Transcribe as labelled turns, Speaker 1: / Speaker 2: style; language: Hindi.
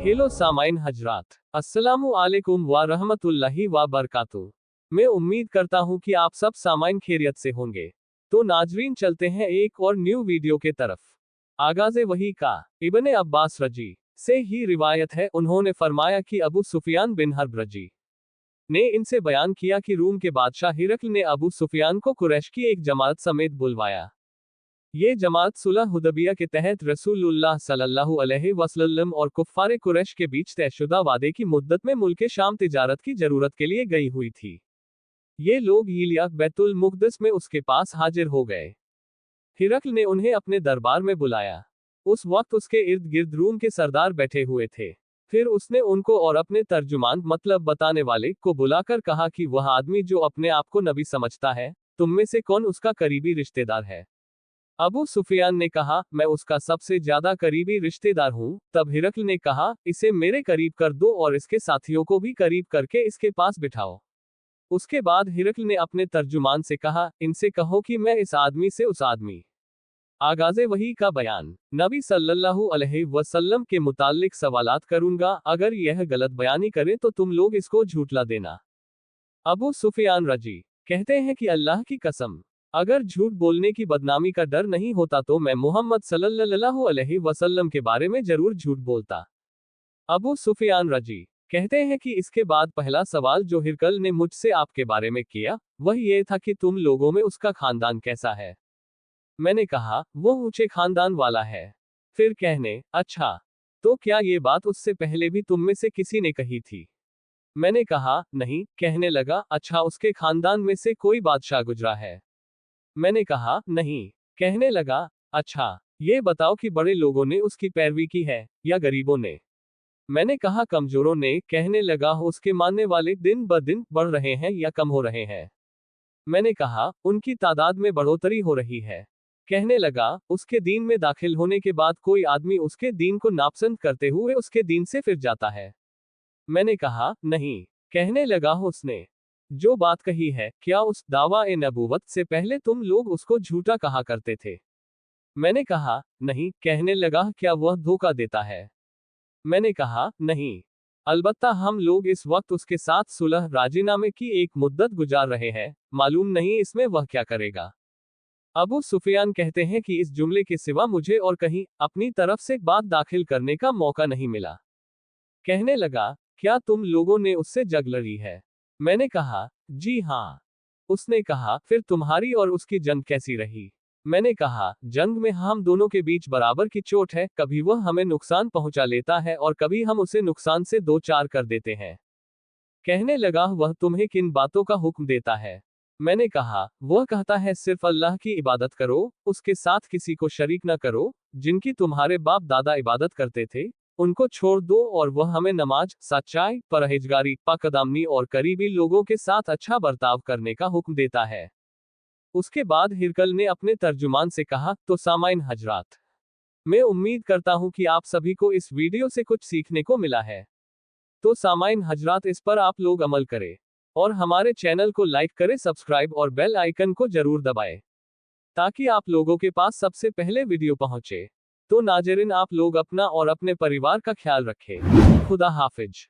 Speaker 1: हेलो सामाइन हजरात, अस्सलामु अलैकुम व रहमतुल्लाहि व बरकातुहू। मैं उम्मीद करता हूँ कि आप सब सामाइन खैरियत से होंगे। तो नाजरीन, चलते हैं एक और न्यू वीडियो के तरफ। आगाज़े वही का इब्ने अब्बास रजी से ही रिवायत है, उन्होंने फरमाया कि अबू सुफियान बिन हर्ब रजी ने इनसे बयान किया कि रूम के बादशाह हिरक्ल ने अबू सुफियान को कुरैश की एक जमात समेत बुलवाया। ये जमात सुलह हुदैबिया के तहत रसूलुल्लाह सल्लल्लाहु अलैहि वसल्लम और कुफ्फारे कुरैश के बीच तयशुदा वादे की मुद्दत में मुल्क शाम तिजारत की जरूरत के लिए गई हुई थी। ये लोग ईलिया बैतुल मुक़द्दस में उसके पास हाजिर हो गए। हिरक्ल ने उन्हें अपने दरबार में बुलाया। उस वक्त उसके इर्द गिर्द रूम के सरदार बैठे हुए थे। फिर उसने उनको और अपने तर्जुमान मतलब बताने वाले को बुलाकर कहा कि वह आदमी जो अपने आप को नबी समझता है, तुम में से कौन उसका करीबी रिश्तेदार है? अबू सुफियान ने कहा, मैं उसका सबसे ज्यादा करीबी रिश्तेदार हूँ। तब हिरक्ल ने कहा, इसे मेरे करीब कर दो और इसके साथियों को भी करीब करके इसके पास बिठाओ। उसके बाद हिरक्ल ने अपने तर्जुमान से कहा, इनसे कहो कि मैं इस आदमी से उस आदमी। आगाज़े वही का बयान। नबी सल्लल्लाहु अलैहि वसल्लम के मुताल्लिक सवालात करूंगा, अगर यह गलत बयानी करे तो तुम लोग इसको झूठला देना। अबू सुफियान रजी कहते हैं कि अल्लाह की कसम, अगर झूठ बोलने की बदनामी का डर नहीं होता तो मैं मोहम्मद सल्लल्लाहु अलैहि वसल्लम के बारे में जरूर झूठ बोलता। अबू सुफियान रजी कहते हैं कि इसके बाद पहला सवाल जो हिरकल ने मुझसे आपके बारे में किया, वह यह था कि तुम लोगों में उसका खानदान कैसा है। मैंने कहा, वो ऊंचे खानदान वाला है। फिर कहने, अच्छा, तो क्या ये बात उससे पहले भी तुम में से किसी ने कही थी? मैंने कहा, नहीं। कहने लगा, अच्छा, उसके खानदान में से कोई बादशाह गुजरा है? मैंने कहा, नहीं। कहने लगा, अच्छा, ये बताओ कि बड़े लोगों ने उसकी पैरवी की है या गरीबों ने? मैंने कहा, कमजोरों ने। कहने लगा, उसके मानने वाले दिन ब दिन बढ़ रहे हैं या कम हो रहे हैं? मैंने कहा, उनकी तादाद में बढ़ोतरी हो रही है। कहने लगा, उसके दीन में दाखिल होने के बाद कोई आदमी उसके दीन को नापसंद करते हुए उसके दीन से फिर जाता है? मैंने कहा, नहीं। कहने लगा, उसने जो बात कही है, क्या उस दावा ए नबूवत से पहले तुम लोग उसको झूठा कहा करते थे? मैंने कहा, नहीं। कहने लगा, क्या वह धोखा देता है? मैंने कहा, नहीं। अलबत्ता हम लोग इस वक्त उसके साथ सुलह राजीनामे की एक मुद्दत गुजार रहे हैं, मालूम नहीं इसमें वह क्या करेगा। अबू सुफियान कहते हैं कि इस जुमले के सिवा मुझे और कहीं अपनी तरफ से बात दाखिल करने का मौका नहीं मिला। कहने लगा, क्या तुम लोगों ने उससे जंग लड़ी है? मैंने कहा, जी हाँ। उसने कहा, फिर तुम्हारी और उसकी जंग कैसी रही? मैंने कहा, जंग में हम दोनों के बीच बराबर की चोट है, कभी वह हमें नुकसान पहुंचा लेता है और कभी हम उसे नुकसान से दो चार कर देते हैं। कहने लगा, वह तुम्हें किन बातों का हुक्म देता है? मैंने कहा, वह कहता है सिर्फ अल्लाह की इबादत करो, उसके साथ किसी को शरीक न करो, जिनकी तुम्हारे बाप दादा इबादत करते थे उनको छोड़ दो, और वह हमें नमाज, सच्चाई, परहेजगारी, पाकदामनी और करीबी लोगों के साथ अच्छा बर्ताव करने का हुक्म देता है। उसके बाद हिरकल ने अपने तर्जुमान से कहा, तो सामाइन हजरात, मैं उम्मीद करता हूं कि आप सभी को इस वीडियो से कुछ सीखने को मिला है। तो सामाइन हजरात, इस पर आप लोग अमल करें और हमारे चैनल को लाइक करें, सब्सक्राइब और बेल आइकन को जरूर दबाएं, ताकि आप लोगों के पास सबसे पहले वीडियो पहुंचे। तो नाज़रीन, आप लोग अपना और अपने परिवार का ख्याल रखें। खुदा हाफिज।